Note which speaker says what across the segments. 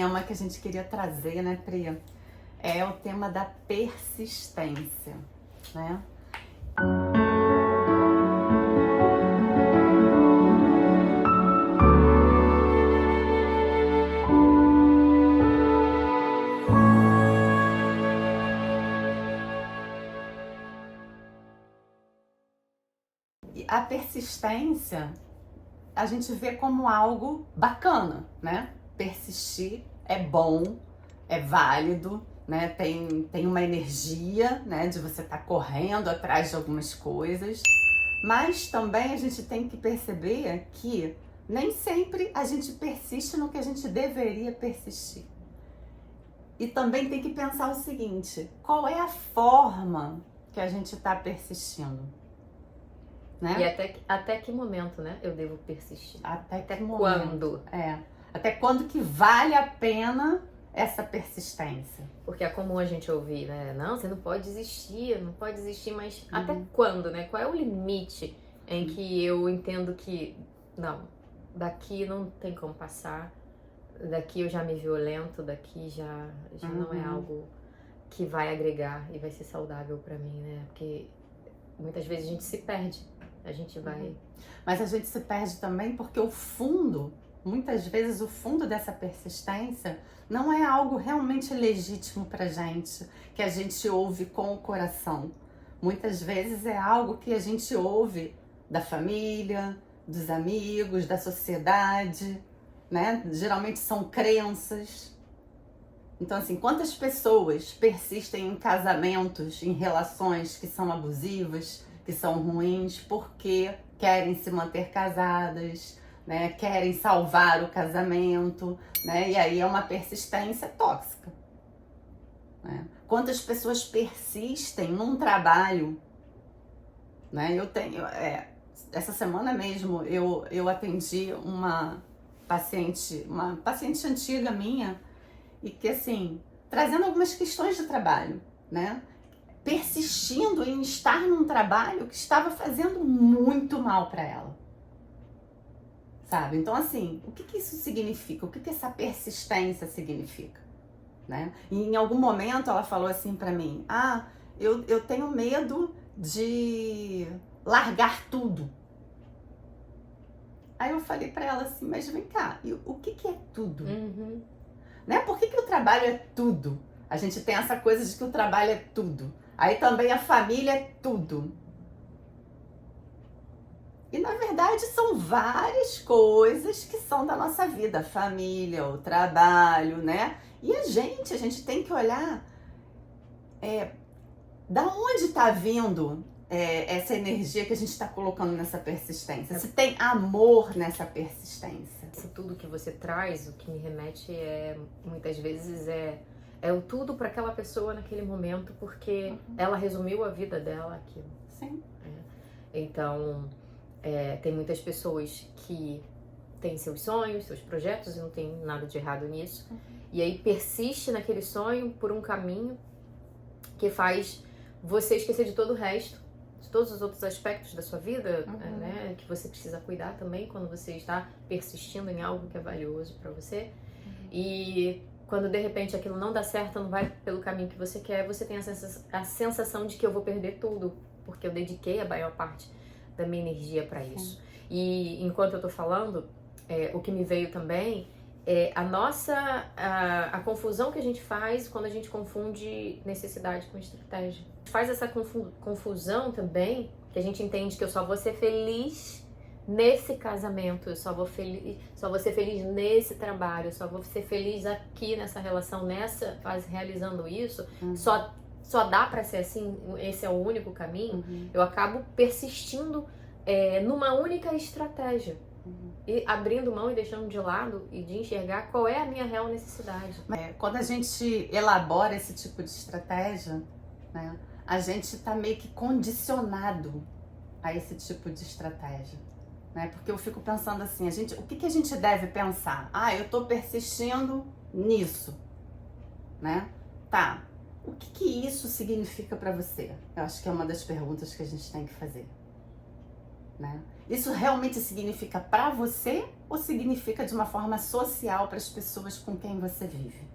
Speaker 1: Tema que a gente queria trazer, né, Pri? É o tema da persistência, né? E a persistência a gente vê como algo bacana, né? Persistir é bom, é válido, né? Tem uma energia, né, de você estar correndo atrás de algumas coisas, mas também a gente tem que perceber que nem sempre a gente persiste no que a gente deveria persistir. E também tem que pensar o seguinte: qual é a forma que a gente está persistindo?
Speaker 2: E
Speaker 1: Né?
Speaker 2: até que momento, né, eu devo persistir?
Speaker 1: Até que
Speaker 2: Quando?
Speaker 1: Até quando que vale a pena essa persistência?
Speaker 2: Porque é comum a gente ouvir, né? Não, você não pode desistir, mas até quando, né? Qual é o limite em que eu entendo que, não, daqui não tem como passar, daqui eu já me violento, daqui já não é algo que vai agregar e vai ser saudável pra mim, né? Porque muitas vezes a gente se perde, a gente vai...
Speaker 1: Mas a gente se perde também porque o fundo, muitas vezes o fundo dessa persistência não é algo realmente legítimo pra gente, que a gente ouve com o coração. Muitas vezes é algo que a gente ouve da família, dos amigos, da sociedade, né? Geralmente são crenças. Então, assim, quantas pessoas persistem em casamentos, em relações que são abusivas, que são ruins, porque querem se manter casadas, né? Querem salvar o casamento, né? E aí é uma persistência tóxica, né? Quantas pessoas persistem num trabalho, né? Essa semana mesmo eu atendi uma paciente antiga minha, e que, assim, trazendo algumas questões de trabalho, né? Persistindo em estar num trabalho que estava fazendo muito mal para ela, sabe? Então, assim, o que isso significa? O que essa persistência significa, né? E em algum momento ela falou assim para mim: eu tenho medo de largar tudo. Aí eu falei para ela assim: mas vem cá, e o que é tudo? Né? Por que o trabalho é tudo? A gente tem essa coisa de que o trabalho é tudo. Aí também a família é tudo. E na verdade são várias coisas que são da nossa vida. A família, o trabalho, né? E a gente tem que olhar da onde está vindo essa energia que a gente está colocando nessa persistência. Se tem amor nessa persistência.
Speaker 2: Isso tudo que você traz, o que me remete muitas vezes é o tudo para aquela pessoa naquele momento, porque ela resumiu a vida dela aquilo.
Speaker 1: Sim.
Speaker 2: Então, tem muitas pessoas que têm seus sonhos, seus projetos, e não tem nada de errado nisso. E aí persiste naquele sonho por um caminho que faz você esquecer de todo o resto, de todos os outros aspectos da sua vida, né, que você precisa cuidar também quando você está persistindo em algo que é valioso para você. E quando de repente aquilo não dá certo, não vai pelo caminho que você quer, você tem a sensação de que eu vou perder tudo, porque eu dediquei a maior parte da minha energia para isso. E enquanto eu tô falando, o que me veio também é a confusão que a gente faz quando a gente confunde necessidade com estratégia. Faz essa confusão também, que a gente entende que eu só vou ser feliz nesse casamento, eu só vou ser feliz nesse trabalho, eu só vou ser feliz aqui nessa relação, realizando isso, só dá pra ser assim, esse é o único caminho. Eu acabo persistindo numa única estratégia. E abrindo mão e deixando de lado e de enxergar qual é a minha real necessidade.
Speaker 1: Quando a gente elabora esse tipo de estratégia, né, a gente está meio que condicionado a esse tipo de estratégia, né? Porque eu fico pensando assim, o que a gente deve pensar? Eu estou persistindo nisso, né? Tá, o que isso significa para você? Eu acho que é uma das perguntas que a gente tem que fazer. né? Isso realmente significa para você ou significa de uma forma social para as pessoas com quem você vive?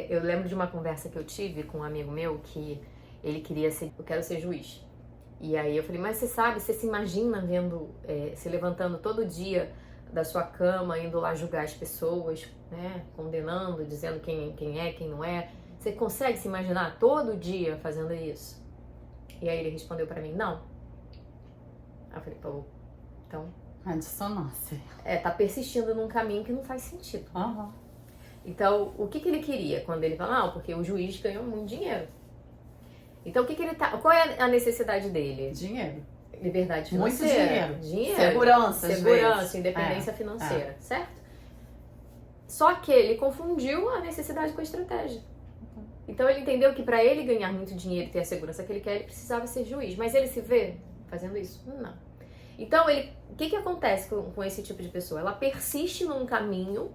Speaker 2: Eu lembro de uma conversa que eu tive com um amigo meu que ele queria ser, eu quero ser juiz. E aí eu falei, mas você sabe, você se imagina vendo, se levantando todo dia da sua cama, indo lá julgar as pessoas, né, condenando, dizendo quem é, quem não é. Você consegue se imaginar todo dia fazendo isso? E aí ele respondeu pra mim, não. Aí eu falei, pô, então...
Speaker 1: A dissonância.
Speaker 2: Tá persistindo num caminho que não faz sentido.
Speaker 1: Uhum.
Speaker 2: Então, o que ele queria quando ele falou, não, porque o juiz ganhou muito dinheiro. Então, qual é a necessidade dele?
Speaker 1: Dinheiro.
Speaker 2: Liberdade financeira.
Speaker 1: Muito dinheiro. Segurança,
Speaker 2: independência financeira, certo? Só que ele confundiu a necessidade com a estratégia. Então ele entendeu que para ele ganhar muito dinheiro e ter a segurança que ele quer, ele precisava ser juiz. Mas ele se vê fazendo isso? Não. Então, o que acontece com esse tipo de pessoa? Ela persiste num caminho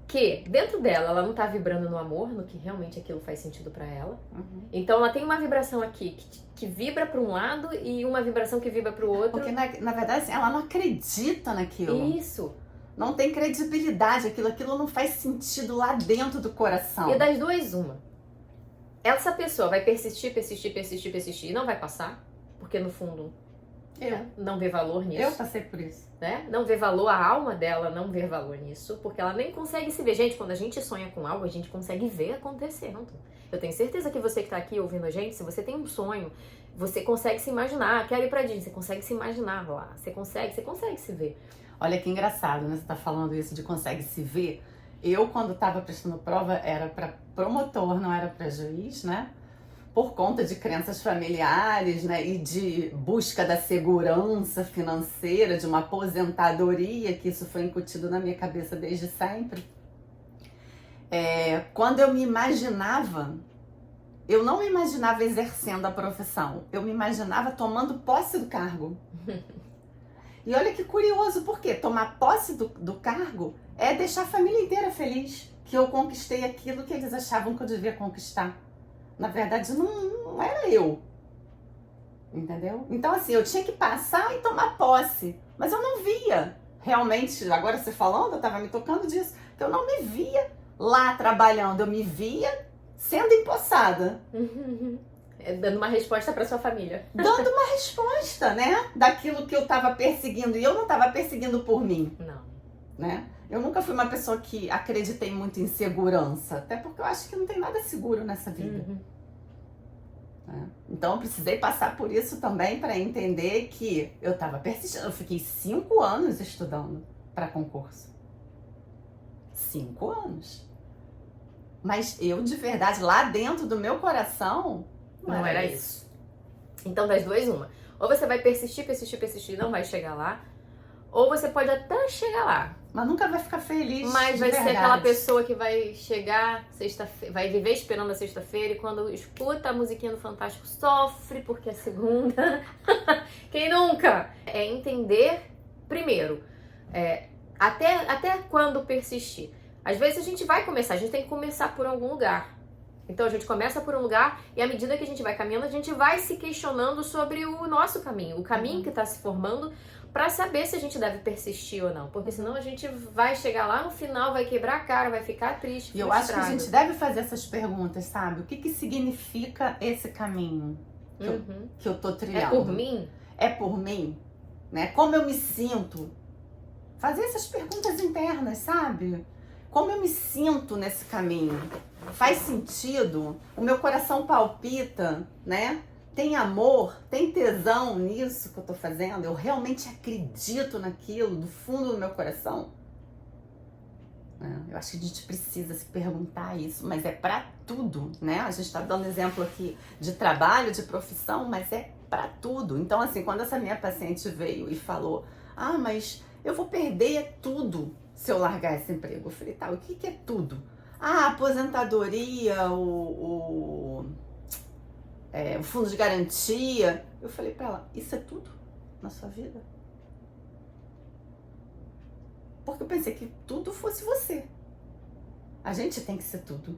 Speaker 2: que, dentro dela, ela não tá vibrando no amor, no que realmente aquilo faz sentido para ela.
Speaker 1: Uhum.
Speaker 2: Então, ela tem uma vibração aqui que vibra para um lado e uma vibração que vibra para o outro.
Speaker 1: Porque, na verdade, assim, ela não acredita naquilo.
Speaker 2: Isso.
Speaker 1: Não tem credibilidade, aquilo não faz sentido lá dentro do coração.
Speaker 2: E das duas, uma. Essa pessoa vai persistir e não vai passar, porque no fundo não vê valor nisso.
Speaker 1: Eu passei por isso.
Speaker 2: Né? Não vê valor, a alma dela não vê valor nisso, porque ela nem consegue se ver. Gente, quando a gente sonha com algo, a gente consegue ver acontecendo. Eu tenho certeza que você que tá aqui ouvindo a gente, se você tem um sonho, você consegue se imaginar. Quero ir pra Disney, você consegue se imaginar lá. Você consegue se ver.
Speaker 1: Olha que engraçado, né? Você tá falando isso de consegue se ver. Eu, quando tava prestando prova, era para promotor, não era para juiz, né? Por conta de crenças familiares, né? E de busca da segurança financeira, de uma aposentadoria, que isso foi incutido na minha cabeça desde sempre. Quando eu me imaginava, eu não me imaginava exercendo a profissão, eu me imaginava tomando posse do cargo. E olha que curioso, porque tomar posse do cargo é deixar a família inteira feliz, que eu conquistei aquilo que eles achavam que eu devia conquistar. Na verdade, não era eu, entendeu? Então, assim, eu tinha que passar e tomar posse, mas eu não via. Realmente, agora você falando, eu tava me tocando disso, que eu não me via lá trabalhando, eu me via sendo empossada.
Speaker 2: Dando uma resposta para sua família.
Speaker 1: Dando uma resposta, né? Daquilo que eu tava perseguindo. E eu não tava perseguindo por mim.
Speaker 2: Não.
Speaker 1: Né? Eu nunca fui uma pessoa que acreditei muito em segurança. Até porque eu acho que não tem nada seguro nessa vida.
Speaker 2: Uhum.
Speaker 1: Então eu precisei passar por isso também para entender que eu tava persistindo. Eu fiquei 5 anos estudando para concurso. 5 anos. Mas eu, de verdade, lá dentro do meu coração...
Speaker 2: Não era isso. Então, das duas, uma. Ou você vai persistir e não vai chegar lá. Ou você pode até chegar lá.
Speaker 1: Mas nunca vai ficar feliz.
Speaker 2: Mas vai ser aquela pessoa que vai chegar sexta-feira, vai viver esperando a sexta-feira e quando escuta a musiquinha do Fantástico sofre porque é segunda. Quem nunca? É entender, primeiro, até quando persistir. Às vezes a gente tem que começar por algum lugar. Então a gente começa por um lugar e à medida que a gente vai caminhando, a gente vai se questionando sobre o nosso caminho, o caminho que está se formando, para saber se a gente deve persistir ou não. Porque senão a gente vai chegar lá no final, vai quebrar a cara, vai ficar triste,
Speaker 1: E eu acho que a gente deve fazer essas perguntas, sabe? O que significa esse caminho que eu tô trilhando?
Speaker 2: É por mim?
Speaker 1: É por mim? Né? Como eu me sinto? Fazer essas perguntas internas, sabe? Como eu me sinto nesse caminho? Faz sentido? O meu coração palpita, né? Tem amor, tem tesão nisso que eu tô fazendo? Eu realmente acredito naquilo do fundo do meu coração? Eu acho que a gente precisa se perguntar isso, mas é pra tudo, né? A gente tá dando exemplo aqui de trabalho, de profissão, mas é pra tudo. Então, assim, quando essa minha paciente veio e falou, mas eu vou perder tudo se eu largar esse emprego. Eu falei, tá, o que é tudo? A aposentadoria, o fundo de garantia. Eu falei pra ela, isso é tudo na sua vida? Porque eu pensei que tudo fosse você. A gente tem que ser tudo.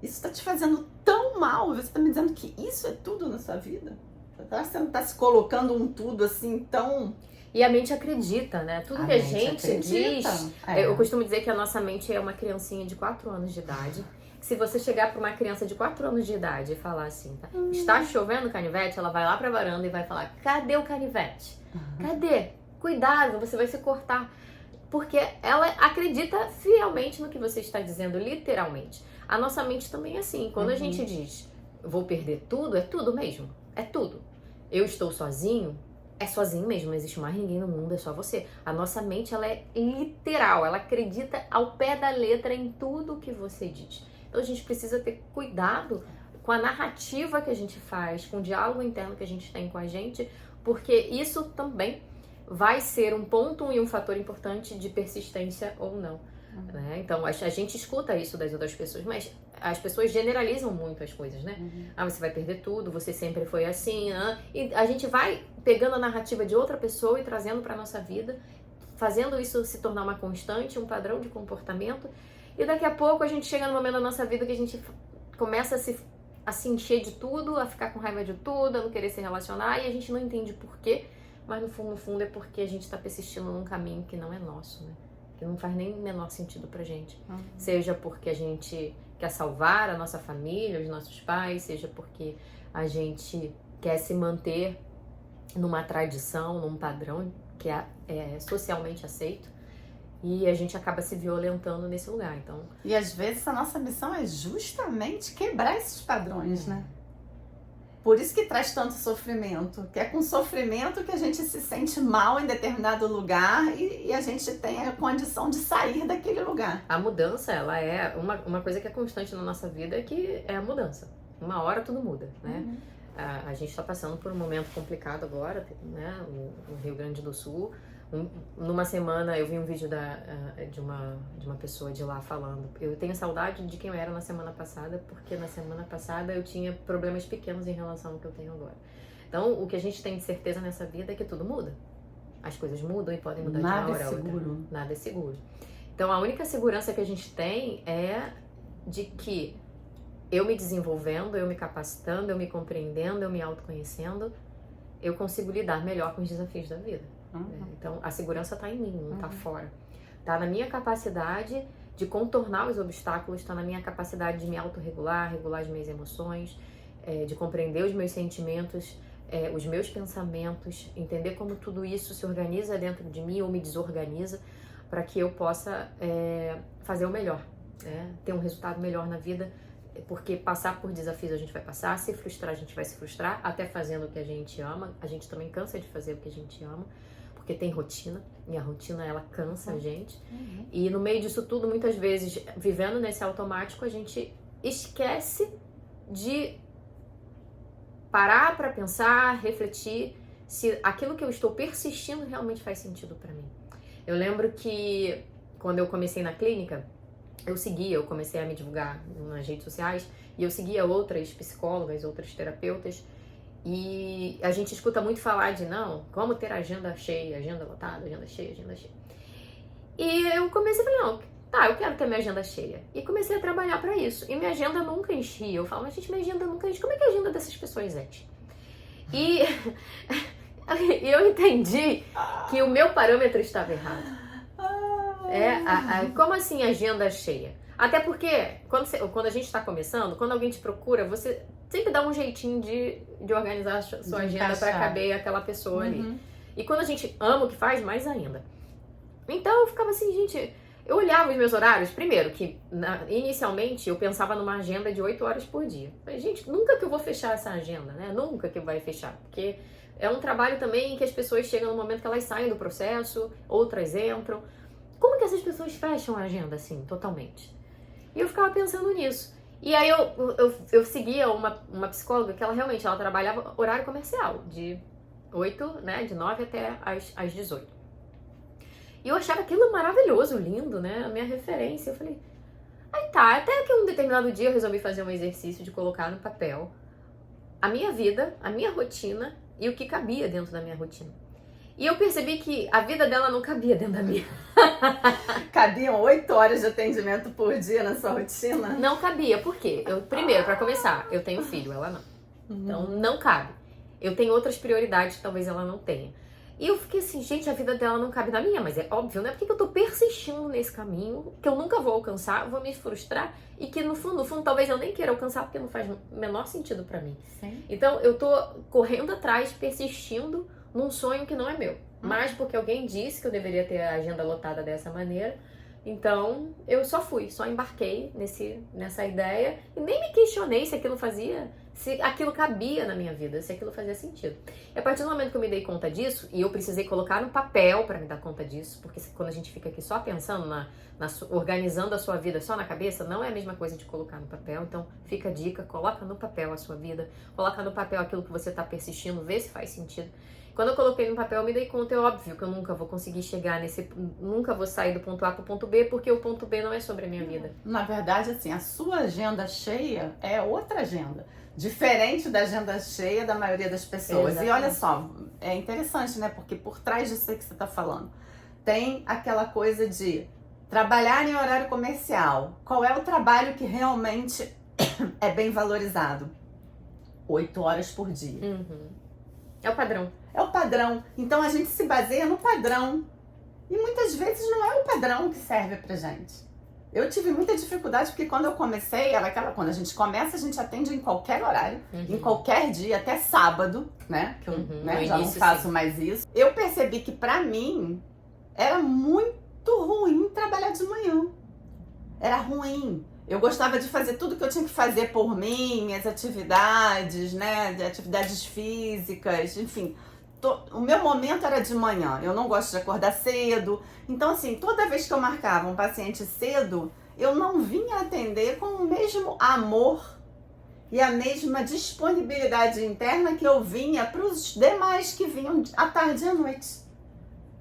Speaker 1: Isso tá te fazendo tão mal. Você tá me dizendo que isso é tudo na sua vida? Você não tá se colocando um tudo assim tão...
Speaker 2: E a mente acredita, né? Tudo que a gente diz... Eu costumo dizer que a nossa mente é uma criancinha de 4 anos de idade. Se você chegar para uma criança de 4 anos de idade e falar assim, tá? Está chovendo canivete, ela vai lá para a varanda e vai falar, cadê o canivete? Cadê? Cuidado, você vai se cortar. Porque ela acredita fielmente no que você está dizendo, literalmente. A nossa mente também é assim. Quando a gente diz, vou perder tudo, é tudo mesmo. É tudo. Eu estou sozinho, é sozinho mesmo, não existe mais ninguém no mundo, é só você. A nossa mente, ela é literal, ela acredita ao pé da letra em tudo que você diz. Então a gente precisa ter cuidado com a narrativa que a gente faz, com o diálogo interno que a gente tem com a gente, porque isso também vai ser um ponto e um fator importante de persistência ou não. Né? Então a gente escuta isso das outras pessoas, mas as pessoas generalizam muito as coisas, né? Ah, você vai perder tudo, você sempre foi assim, e a gente vai pegando a narrativa de outra pessoa e trazendo para nossa vida, fazendo isso se tornar uma constante, um padrão de comportamento, e daqui a pouco a gente chega no momento da nossa vida que a gente começa a se encher de tudo, a ficar com raiva de tudo, a não querer se relacionar, e a gente não entende por quê, mas no fundo é porque a gente está persistindo num caminho que não é nosso, né? Que não faz nem o menor sentido pra gente. Seja porque a gente quer salvar a nossa família, os nossos pais, seja porque a gente quer se manter numa tradição, num padrão que é socialmente aceito, e a gente acaba se violentando nesse lugar. Então,
Speaker 1: e às vezes a nossa missão é justamente quebrar esses padrões, né? Por isso que traz tanto sofrimento, que é com sofrimento que a gente se sente mal em determinado lugar e a gente tem a condição de sair daquele lugar.
Speaker 2: A mudança, ela é uma coisa que é constante na nossa vida, que é a mudança. Uma hora tudo muda, né? A gente está passando por um momento complicado agora, né? No Rio Grande do Sul. Numa semana eu vi um vídeo de uma pessoa de lá falando, eu tenho saudade de quem eu era na semana passada, porque na semana passada eu tinha problemas pequenos em relação ao que eu tenho agora. Então o que a gente tem de certeza nessa vida é que tudo muda. As coisas mudam e podem mudar de uma hora a outra. Nada é seguro. Então a única segurança que a gente tem é de que eu me desenvolvendo, eu me capacitando, eu me compreendendo, eu me autoconhecendo, eu consigo lidar melhor com os desafios da vida. Então a segurança está em mim, não está fora. Está na minha capacidade de contornar os obstáculos, está na minha capacidade de me autorregular, regular as minhas emoções, de compreender os meus sentimentos, os meus pensamentos, entender como tudo isso se organiza dentro de mim ou me desorganiza, para que eu possa fazer o melhor, né? Ter um resultado melhor na vida, porque passar por desafios a gente vai passar, se frustrar a gente vai se frustrar, até fazendo o que a gente ama. A gente também cansa de fazer o que a gente ama, porque tem rotina, e a rotina ela cansa a gente. E no meio disso tudo, muitas vezes, vivendo nesse automático, a gente esquece de parar para pensar, refletir se aquilo que eu estou persistindo realmente faz sentido para mim. Eu lembro que quando eu comecei na clínica, eu comecei a me divulgar nas redes sociais, e eu seguia outras psicólogas, outras terapeutas, e a gente escuta muito falar de, não, como ter agenda cheia, agenda lotada, agenda cheia, agenda cheia. E eu comecei a falar, não, tá, eu quero ter minha agenda cheia. E comecei a trabalhar pra isso. E minha agenda nunca enchia. Eu falo, mas gente, minha agenda nunca enche. Como é que a agenda dessas pessoas enche? E eu entendi que o meu parâmetro estava errado. Como assim agenda cheia? Até porque, quando a gente está começando, quando alguém te procura, você sempre dá um jeitinho de organizar a sua agenda para caber aquela pessoa ali. E quando a gente ama o que faz, mais ainda. Então eu ficava assim, gente, eu olhava os meus horários, primeiro que inicialmente eu pensava numa agenda de 8 horas por dia. Falei, gente, nunca que eu vou fechar essa agenda, né? Nunca que vai fechar, porque é um trabalho também que as pessoas chegam no momento que elas saem do processo, outras entram. Como que essas pessoas fecham a agenda assim, totalmente? E eu ficava pensando nisso. E aí eu seguia uma psicóloga que ela realmente trabalhava horário comercial, de 9 até às 18. E eu achava aquilo maravilhoso, lindo, né? A minha referência. Eu falei, até que um determinado dia eu resolvi fazer um exercício de colocar no papel a minha vida, a minha rotina e o que cabia dentro da minha rotina. E eu percebi que a vida dela não cabia dentro da minha.
Speaker 1: Cabiam 8 horas de atendimento por dia na sua rotina?
Speaker 2: Não cabia, por quê? Primeiro, para começar, eu tenho filho, ela não. Então, não cabe. eu tenho outras prioridades que talvez ela não tenha. E eu fiquei assim, gente, a vida dela não cabe na minha, mas é óbvio, né? Por que eu tô persistindo nesse caminho que eu nunca vou alcançar, vou me frustrar e que no fundo, talvez eu nem queira alcançar porque não faz o menor sentido pra mim.
Speaker 1: Sim.
Speaker 2: Então eu tô correndo atrás, persistindo num sonho que não é meu. Mas porque alguém disse que eu deveria ter a agenda lotada dessa maneira. Então eu só embarquei nessa ideia e nem me questionei se aquilo cabia na minha vida, se aquilo fazia sentido. E a partir do momento que eu me dei conta disso, e eu precisei colocar no papel para me dar conta disso, porque quando a gente fica aqui só pensando, organizando a sua vida só na cabeça, não é a mesma coisa de colocar no papel. Então fica a dica, coloca no papel a sua vida, coloca no papel aquilo que você está persistindo, vê se faz sentido. Quando eu coloquei no papel, eu me dei conta, é óbvio que eu nunca vou conseguir nunca vou sair do ponto A para o ponto B, porque o ponto B não é sobre a minha vida.
Speaker 1: Na verdade, assim, a sua agenda cheia é outra agenda, diferente da agenda cheia da maioria das pessoas.
Speaker 2: Exatamente.
Speaker 1: E olha só, é interessante, né? Porque por trás disso aí que você está falando, tem aquela coisa de trabalhar em horário comercial. Qual é o trabalho que realmente é bem valorizado? 8 horas por dia.
Speaker 2: É o padrão.
Speaker 1: É o padrão. Então a gente se baseia no padrão. E muitas vezes não é o padrão que serve pra gente. Eu tive muita dificuldade porque quando eu comecei, quando a gente começa, a gente atende em qualquer horário, em qualquer dia, até sábado, né? Que eu já não faço mais isso. Eu percebi que pra mim era muito ruim trabalhar de manhã. Era ruim. Eu gostava de fazer tudo que eu tinha que fazer por mim, minhas atividades, né? De atividades físicas, enfim. O meu momento era de manhã. Eu não gosto de acordar cedo. Então, assim, toda vez que eu marcava um paciente cedo, eu não vinha atender com o mesmo amor e a mesma disponibilidade interna que eu vinha para os demais que vinham à tarde e à noite.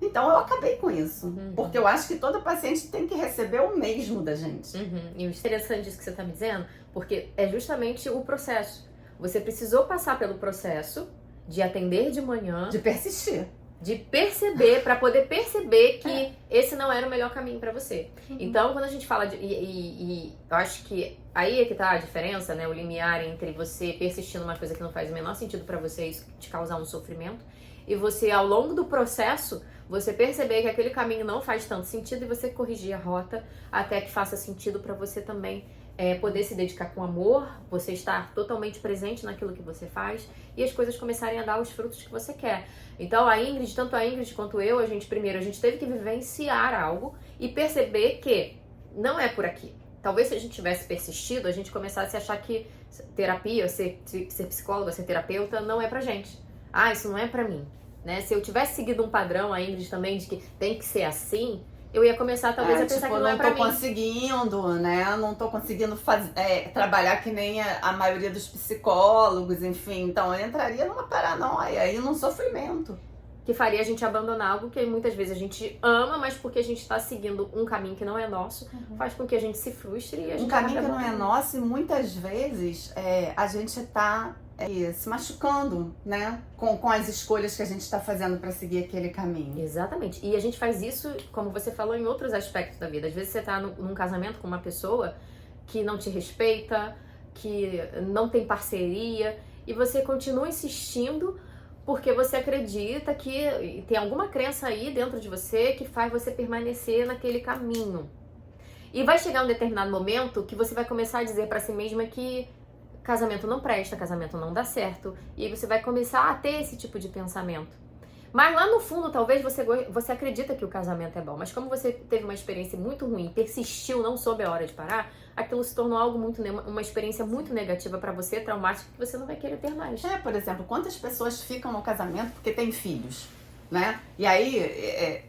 Speaker 1: Então eu acabei com isso, porque eu acho que todo paciente tem que receber o mesmo da gente.
Speaker 2: E o interessante disso que você está me dizendo, porque é justamente o processo. Você precisou passar pelo processo de atender de manhã,
Speaker 1: de persistir,
Speaker 2: de perceber, para poder perceber que esse não era o melhor caminho para você. Então, quando a gente fala e eu acho que aí é que tá a diferença, né? O limiar entre você persistir numa coisa que não faz o menor sentido para você, isso te causar um sofrimento, e você, ao longo do processo, você perceber que aquele caminho não faz tanto sentido e você corrigir a rota até que faça sentido para você também poder se dedicar com amor, você estar totalmente presente naquilo que você faz e as coisas começarem a dar os frutos que você quer. Então tanto a Ingrid quanto eu, a gente teve que vivenciar algo e perceber que não é por aqui. Talvez se a gente tivesse persistido, a gente começasse a achar que terapia, ser psicóloga, ser terapeuta não é pra gente. Isso não é pra mim. Né? Se eu tivesse seguido um padrão, a Ingrid também, de que tem que ser assim, eu ia começar talvez a pensar que não é pra mim.
Speaker 1: Não tô conseguindo, né? Não tô conseguindo trabalhar que nem a maioria dos psicólogos, enfim. Então eu entraria numa paranoia e num sofrimento.
Speaker 2: Que faria a gente abandonar algo que muitas vezes a gente ama, mas porque a gente tá seguindo um caminho que não é nosso, faz com que a gente se frustre e a gente
Speaker 1: caminho que não é nosso, e muitas vezes a gente tá se machucando, né? Com as escolhas que a gente está fazendo para seguir aquele caminho.
Speaker 2: Exatamente. E a gente faz isso, como você falou, em outros aspectos da vida. Às vezes você tá num casamento com uma pessoa que não te respeita, que não tem parceria, e você continua insistindo porque você acredita que tem alguma crença aí dentro de você que faz você permanecer naquele caminho. E vai chegar um determinado momento que você vai começar a dizer para si mesma que casamento não presta, casamento não dá certo. E aí você vai começar a ter esse tipo de pensamento. Mas lá no fundo, talvez você acredita que o casamento é bom. Mas como você teve uma experiência muito ruim, persistiu, não soube a hora de parar, aquilo se tornou uma experiência muito negativa pra você, traumática, que você não vai querer ter mais.
Speaker 1: Por exemplo, quantas pessoas ficam no casamento porque têm filhos? Né? E aí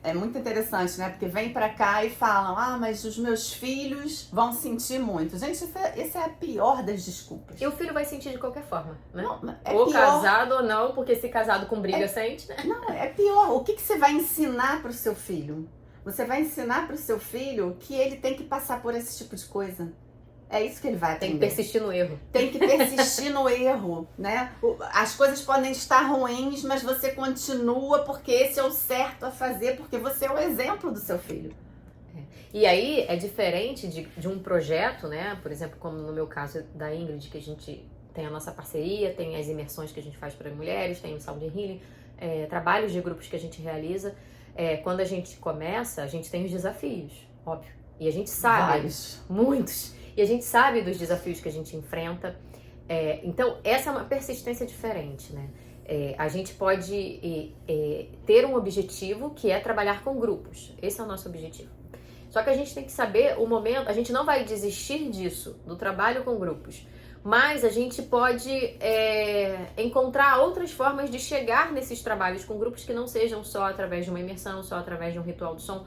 Speaker 1: é muito interessante, né? Porque vem pra cá e falam, mas os meus filhos vão sentir muito. Gente, essa é a pior das desculpas.
Speaker 2: E o filho vai sentir de qualquer forma, né?
Speaker 1: Não,
Speaker 2: ou
Speaker 1: pior.
Speaker 2: Casado ou não, porque se casado com briga sente, né?
Speaker 1: Não, é pior. O que você vai ensinar pro seu filho? Você vai ensinar pro seu filho que ele tem que passar por esse tipo de coisa. É isso que ele vai aprender.
Speaker 2: Tem que persistir no erro.
Speaker 1: Tem que persistir no erro, né? As coisas podem estar ruins, mas você continua porque esse é o certo a fazer, porque você é o exemplo do seu filho.
Speaker 2: E aí é diferente de um projeto, né? Por exemplo, como no meu caso da Ingrid, que a gente tem a nossa parceria, tem as imersões que a gente faz para mulheres, tem o Sound Healing, trabalhos de grupos que a gente realiza. Quando a gente começa, a gente tem os desafios, óbvio. E a gente sabe,
Speaker 1: Vários.
Speaker 2: muitos, e a gente sabe dos desafios que a gente enfrenta. Então, essa é uma persistência diferente, né? A gente pode ter um objetivo que é trabalhar com grupos. Esse é o nosso objetivo. Só que a gente tem que saber o momento, a gente não vai desistir disso, do trabalho com grupos. Mas a gente pode encontrar outras formas de chegar nesses trabalhos com grupos que não sejam só através de uma imersão, só através de um ritual do som,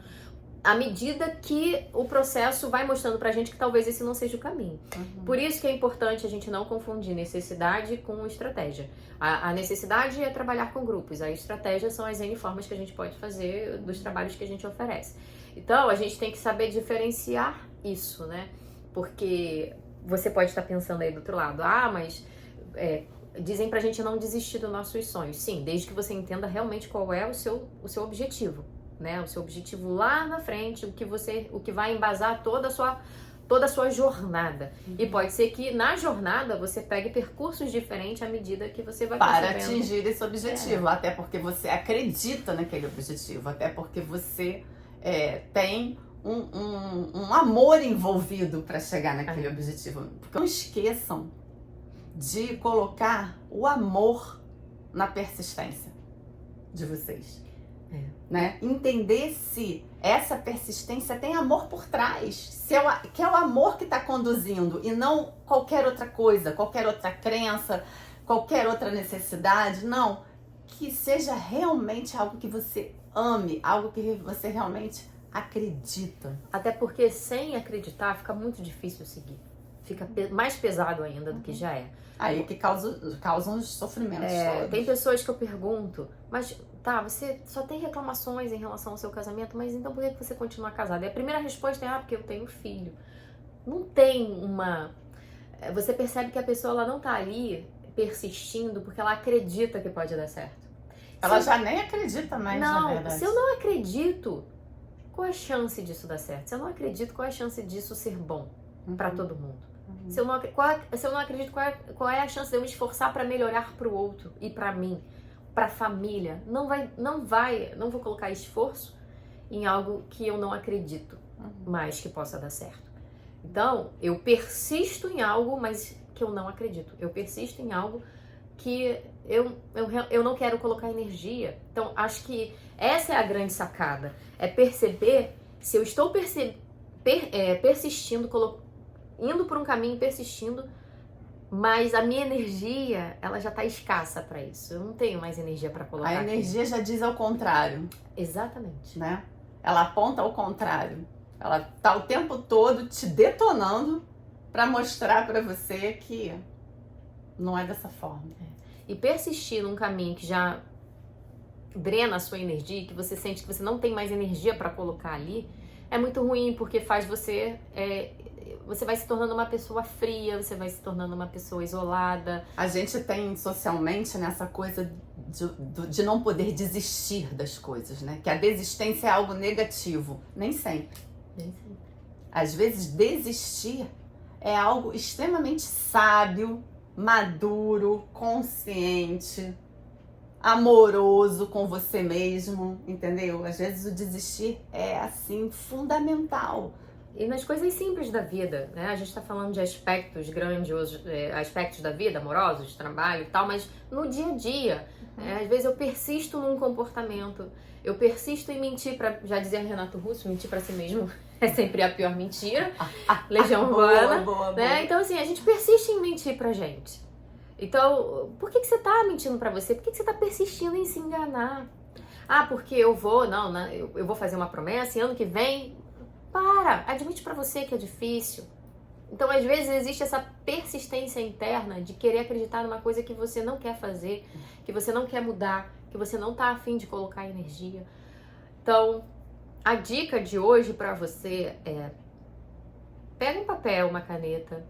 Speaker 2: à medida que o processo vai mostrando pra gente que talvez esse não seja o caminho. Por isso que é importante a gente não confundir necessidade com estratégia. A necessidade é trabalhar com grupos, a estratégia são as N formas que a gente pode fazer dos trabalhos que a gente oferece. Então, a gente tem que saber diferenciar isso, né? Porque você pode estar pensando aí do outro lado, mas dizem pra gente não desistir dos nossos sonhos. Sim, desde que você entenda realmente qual é o seu objetivo, né? O seu objetivo lá na frente, o que vai embasar toda a sua jornada. E pode ser que na jornada você pegue percursos diferentes à medida que você vai
Speaker 1: para
Speaker 2: percebendo.
Speaker 1: atingir esse objetivo, até porque você acredita naquele objetivo, até porque você tem um amor envolvido para chegar naquele objetivo. Porque não esqueçam de colocar o amor na persistência de vocês. Né? Entender se essa persistência tem amor por trás, que é o amor que está conduzindo e não qualquer outra coisa, qualquer outra crença, qualquer outra necessidade, não, que seja realmente algo que você ame, algo que você realmente acredita.
Speaker 2: Até porque sem acreditar fica muito difícil seguir, fica mais pesado ainda do que já é.
Speaker 1: Aí que causam os sofrimentos todos.
Speaker 2: Tem pessoas que eu pergunto, mas tá, você só tem reclamações em relação ao seu casamento, mas então por que você continua casado? E a primeira resposta é, porque eu tenho filho. Não tem você percebe que a pessoa ela não tá ali persistindo porque ela acredita que pode dar certo.
Speaker 1: Ela já nem acredita mais, na verdade.
Speaker 2: Se eu não acredito, qual é a chance disso dar certo? Se eu não acredito, qual é a chance disso ser bom pra todo mundo? Se eu não acredito, qual é a chance de eu me esforçar para melhorar pro outro e pra mim, pra família? Não vou colocar esforço em algo que eu não acredito mais que possa dar certo. Então, eu persisto em algo, mas que eu não acredito. Eu persisto em algo que eu não quero colocar energia. Então, acho que essa é a grande sacada. É perceber se eu estou persistindo, indo por um caminho, persistindo, mas a minha energia, ela já tá escassa para isso. Eu não tenho mais energia para colocar
Speaker 1: A energia
Speaker 2: aqui.
Speaker 1: já diz ao contrário.
Speaker 2: Exatamente.
Speaker 1: Né? Ela aponta ao contrário. Ela tá o tempo todo te detonando para mostrar para você que não é dessa forma.
Speaker 2: E persistir num caminho que já drena a sua energia, que você sente que você não tem mais energia para colocar ali, é muito ruim, porque faz você vai se tornando uma pessoa fria, você vai se tornando uma pessoa isolada.
Speaker 1: A gente tem socialmente nessa coisa de não poder desistir das coisas, né? Que a desistência é algo negativo. Nem sempre. Às vezes desistir é algo extremamente sábio, maduro, consciente, amoroso com você mesmo, entendeu? Às vezes o desistir é assim fundamental.
Speaker 2: E nas coisas simples da vida, né? A gente tá falando de aspectos grandiosos, aspectos da vida, amorosos, trabalho e tal, mas no dia a dia, às vezes eu persisto num comportamento, eu persisto em mentir já dizia Renato Russo, mentir pra si mesmo é sempre a pior mentira, Legião Urbana,
Speaker 1: boa.
Speaker 2: né? Então assim, a gente persiste em mentir pra gente. Então, por que você tá mentindo pra você? Por que você tá persistindo em se enganar? Porque eu vou fazer uma promessa e ano que vem... Admite pra você que é difícil. Então, às vezes, existe essa persistência interna de querer acreditar numa coisa que você não quer fazer, que você não quer mudar, que você não tá afim de colocar energia. Então, a dica de hoje pra você é: pega um papel, uma caneta,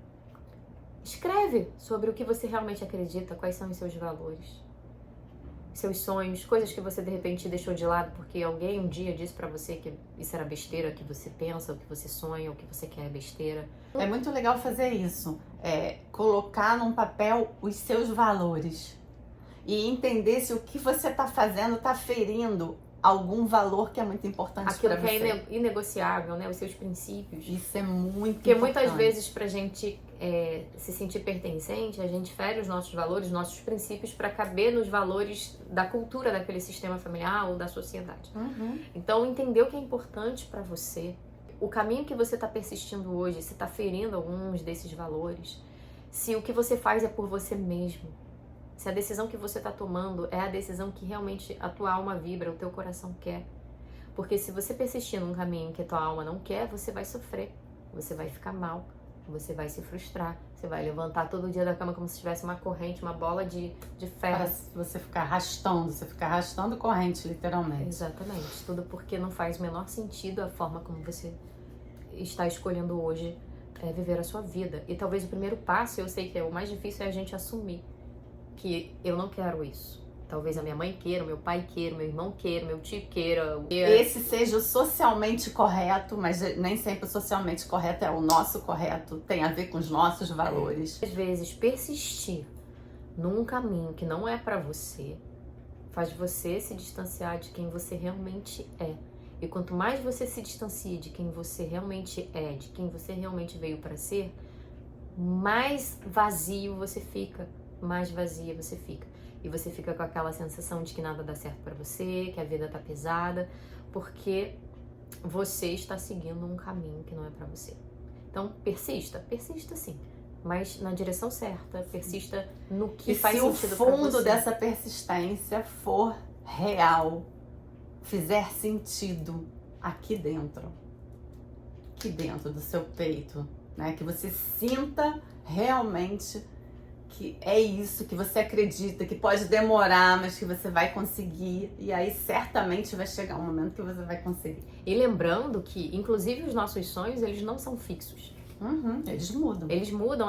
Speaker 2: escreve sobre o que você realmente acredita, quais são os seus valores. seus sonhos, coisas que você de repente deixou de lado porque alguém um dia disse pra você que isso era besteira, que você pensa, o que você sonha, o que você quer é besteira.
Speaker 1: É muito legal fazer isso, colocar num papel os seus valores e entender se o que você está fazendo está ferindo algum valor que é muito importante para você.
Speaker 2: Aquilo que é inegociável, né? Os seus princípios.
Speaker 1: Isso é muito
Speaker 2: Porque
Speaker 1: importante.
Speaker 2: muitas vezes pra gente se sentir pertencente, a gente fere os nossos valores, nossos princípios para caber nos valores da cultura daquele sistema familiar ou da sociedade.
Speaker 1: Uhum.
Speaker 2: Então, entender o que é importante para você, o caminho que você está persistindo hoje, se está ferindo alguns desses valores, se o que você faz é por você mesmo, se a decisão que você está tomando é a decisão que realmente a tua alma vibra, o teu coração quer. Porque se você persistir num caminho que a tua alma não quer, você vai sofrer, você vai ficar mal, você vai se frustrar, você vai levantar todo dia da cama como se tivesse uma corrente, uma bola de ferro.
Speaker 1: Parece você ficar arrastando, você fica arrastando corrente, literalmente.
Speaker 2: Exatamente, tudo porque não faz o menor sentido a forma como você está escolhendo hoje viver a sua vida. E talvez o primeiro passo, eu sei que é o mais difícil, é a gente assumir que eu não quero isso. Talvez a minha mãe queira, o meu pai queira, o meu irmão queira, o meu tio queira.
Speaker 1: Esse seja o socialmente correto, mas nem sempre o socialmente correto é o nosso correto. Tem a ver com os nossos valores.
Speaker 2: Às vezes, persistir num caminho que não é pra você, faz você se distanciar de quem você realmente é. E quanto mais você se distancia de quem você realmente é, de quem você realmente veio pra ser, mais vazio você fica, mais vazia você fica. E você fica com aquela sensação de que nada dá certo pra você, que a vida tá pesada, porque você está seguindo um caminho que não é pra você. Então, persista sim, mas na direção certa, persista no que faz sentido pra você.
Speaker 1: Se o fundo dessa persistência for real, fizer sentido aqui dentro do seu peito, né? Que você sinta realmente que é isso, que você acredita, que pode demorar, mas que você vai conseguir. E aí, certamente, vai chegar um momento que você vai conseguir.
Speaker 2: E lembrando que, inclusive, os nossos sonhos, eles não são fixos.
Speaker 1: Uhum, eles mudam.
Speaker 2: Eles mudam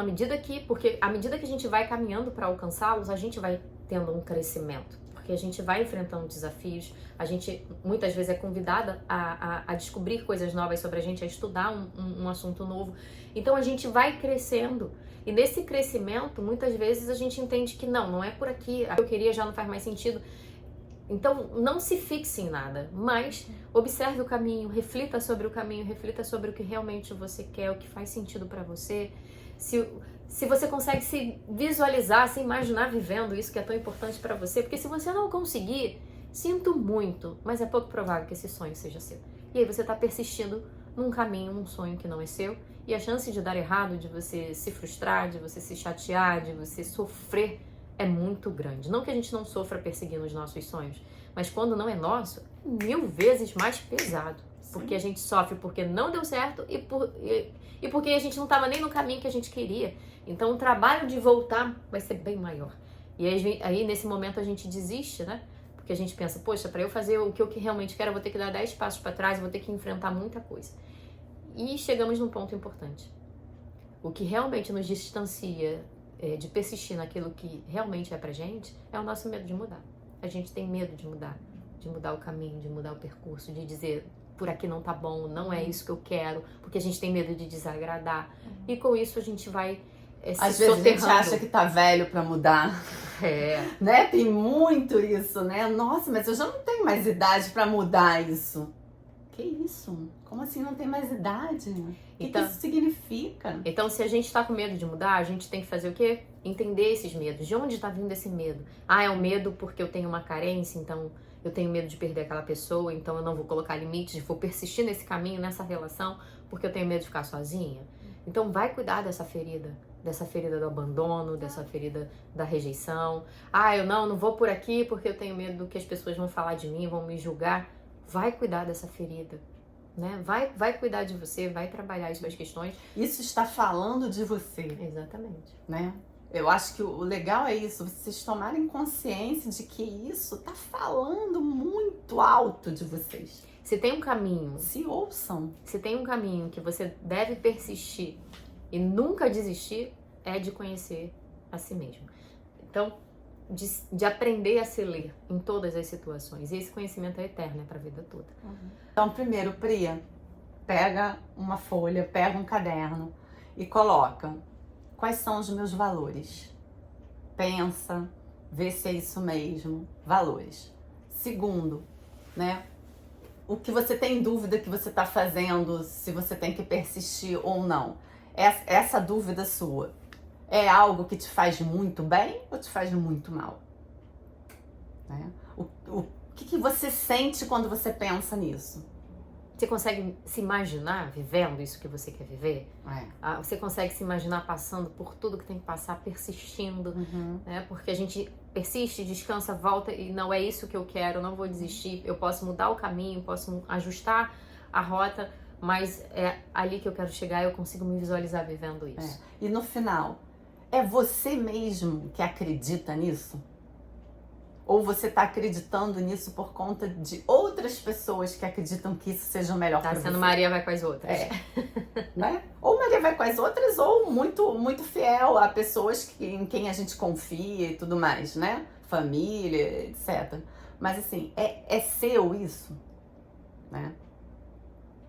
Speaker 2: porque à medida que a gente vai caminhando para alcançá-los, a gente vai tendo um crescimento. Porque a gente vai enfrentando desafios, a gente muitas vezes é convidada a descobrir coisas novas sobre a gente, a estudar um assunto novo. Então a gente vai crescendo. E nesse crescimento, muitas vezes a gente entende que não é por aqui, o que eu queria já não faz mais sentido. Então não se fixe em nada, mas observe o caminho, reflita sobre o caminho, reflita sobre o que realmente você quer, o que faz sentido para você. Se você consegue se visualizar, se imaginar vivendo isso que é tão importante para você, porque se você não conseguir, sinto muito, mas é pouco provável que esse sonho seja seu. E aí você está persistindo num caminho, num sonho que não é seu, e a chance de dar errado, de você se frustrar, de você se chatear, de você sofrer, é muito grande. Não que a gente não sofra perseguindo os nossos sonhos, mas quando não é nosso, é 1000 vezes mais pesado. Sim. Porque a gente sofre porque não deu certo e porque a gente não estava nem no caminho que a gente queria. Então o trabalho de voltar vai ser bem maior. E aí nesse momento a gente desiste, né? Porque a gente pensa, poxa, para eu fazer o que eu realmente quero, eu vou ter que dar 10 passos para trás, eu vou ter que enfrentar muita coisa. E chegamos num ponto importante. O que realmente nos distancia de persistir naquilo que realmente é pra gente é o nosso medo de mudar. A gente tem medo de mudar o caminho, de mudar o percurso, de dizer por aqui não tá bom, não é isso que eu quero, porque a gente tem medo de desagradar. E com isso a gente vai
Speaker 1: às vezes a gente acha que tá velho pra mudar. Né? Tem muito isso, né? Nossa, mas eu já não tenho mais idade pra mudar isso. Que isso? Como assim não tem mais idade? O que isso significa?
Speaker 2: Então, se a gente tá com medo de mudar, a gente tem que fazer o quê? Entender esses medos. De onde tá vindo esse medo? É o medo porque eu tenho uma carência, então eu tenho medo de perder aquela pessoa, então eu não vou colocar limites, vou persistir nesse caminho, nessa relação, porque eu tenho medo de ficar sozinha. Então, vai cuidar dessa ferida do abandono, dessa ferida da rejeição. Eu não vou por aqui porque eu tenho medo do que as pessoas vão falar de mim, vão me julgar. Vai cuidar dessa ferida, né? Vai cuidar de você, vai trabalhar as suas questões.
Speaker 1: Isso está falando de você.
Speaker 2: Exatamente.
Speaker 1: Né? Eu acho que o legal é isso, vocês tomarem consciência de que isso está falando muito alto de vocês.
Speaker 2: Se tem um caminho...
Speaker 1: Se ouçam.
Speaker 2: Se tem um caminho que você deve persistir e nunca desistir, é de conhecer a si mesmo. Então, de aprender a se ler em todas as situações. E esse conhecimento é eterno, é para a vida toda.
Speaker 1: Então, primeiro, Priya, pega uma folha, pega um caderno e coloca quais são os meus valores. Pensa, vê se é isso mesmo, valores. Segundo, né? O que você tem dúvida que você está fazendo, se você tem que persistir ou não. Essa dúvida sua é algo que te faz muito bem ou te faz muito mal? Né? O que você sente quando você pensa nisso?
Speaker 2: Você consegue se imaginar vivendo isso que você quer viver? Você consegue se imaginar passando por tudo que tem que passar, persistindo, né? Porque a gente persiste, descansa, volta e não é isso que eu quero, não vou desistir. Eu posso mudar o caminho, posso ajustar a rota, mas é ali que eu quero chegar e eu consigo me visualizar vivendo isso.
Speaker 1: E no final, é você mesmo que acredita nisso? Ou você está acreditando nisso por conta de outras pessoas que acreditam que isso seja o melhor para você?
Speaker 2: Tá sendo Maria vai com as outras.
Speaker 1: Né? Ou Maria vai com as outras, ou muito fiel a pessoas em quem a gente confia e tudo mais, né? Família, etc. Mas assim, é seu isso, né?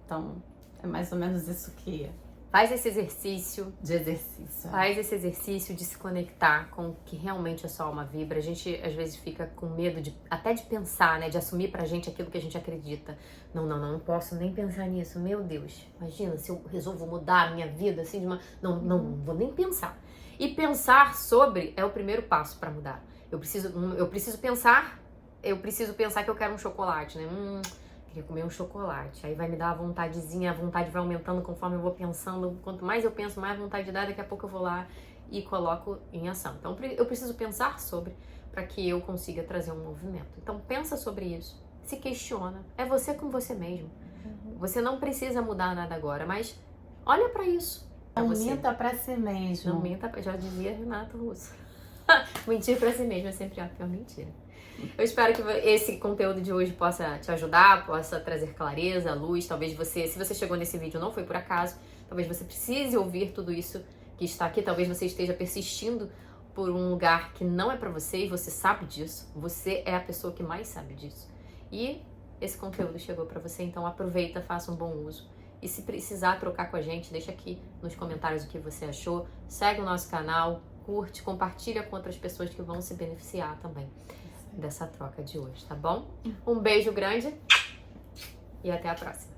Speaker 1: Então, é mais ou menos isso que...
Speaker 2: Faz esse exercício.
Speaker 1: De exercício.
Speaker 2: Faz esse exercício de se conectar com o que realmente a sua alma vibra. A gente, às vezes, fica com medo até de pensar, né? De assumir pra gente aquilo que a gente acredita. Não posso nem pensar nisso. Meu Deus, imagina se eu resolvo mudar a minha vida assim de uma... Não vou nem pensar. E pensar sobre é o primeiro passo pra mudar. Eu preciso pensar que eu quero um chocolate, né? Queria comer um chocolate, aí vai me dar a vontadezinha, a vontade vai aumentando conforme eu vou pensando, quanto mais eu penso, mais vontade dá, daqui a pouco eu vou lá e coloco em ação. Então eu preciso pensar sobre, para que eu consiga trazer um movimento. Então pensa sobre isso, se questiona, é você com você mesmo. Você não precisa mudar nada agora, mas olha para isso.
Speaker 1: Não minta pra si mesmo.
Speaker 2: Não minta, já dizia Renato Russo. Mentir pra si mesmo é sempre a pior mentira. Eu espero que esse conteúdo de hoje possa te ajudar, possa trazer clareza, luz. Talvez se você chegou nesse vídeo não foi por acaso, talvez você precise ouvir tudo isso que está aqui. Talvez você esteja persistindo por um lugar que não é pra você e você sabe disso. Você é a pessoa que mais sabe disso. E esse conteúdo chegou pra você, então aproveita, faça um bom uso. E se precisar trocar com a gente, deixa aqui nos comentários o que você achou. Segue o nosso canal, curte, compartilha com outras pessoas que vão se beneficiar também dessa troca de hoje, tá bom? Um beijo grande e até a próxima.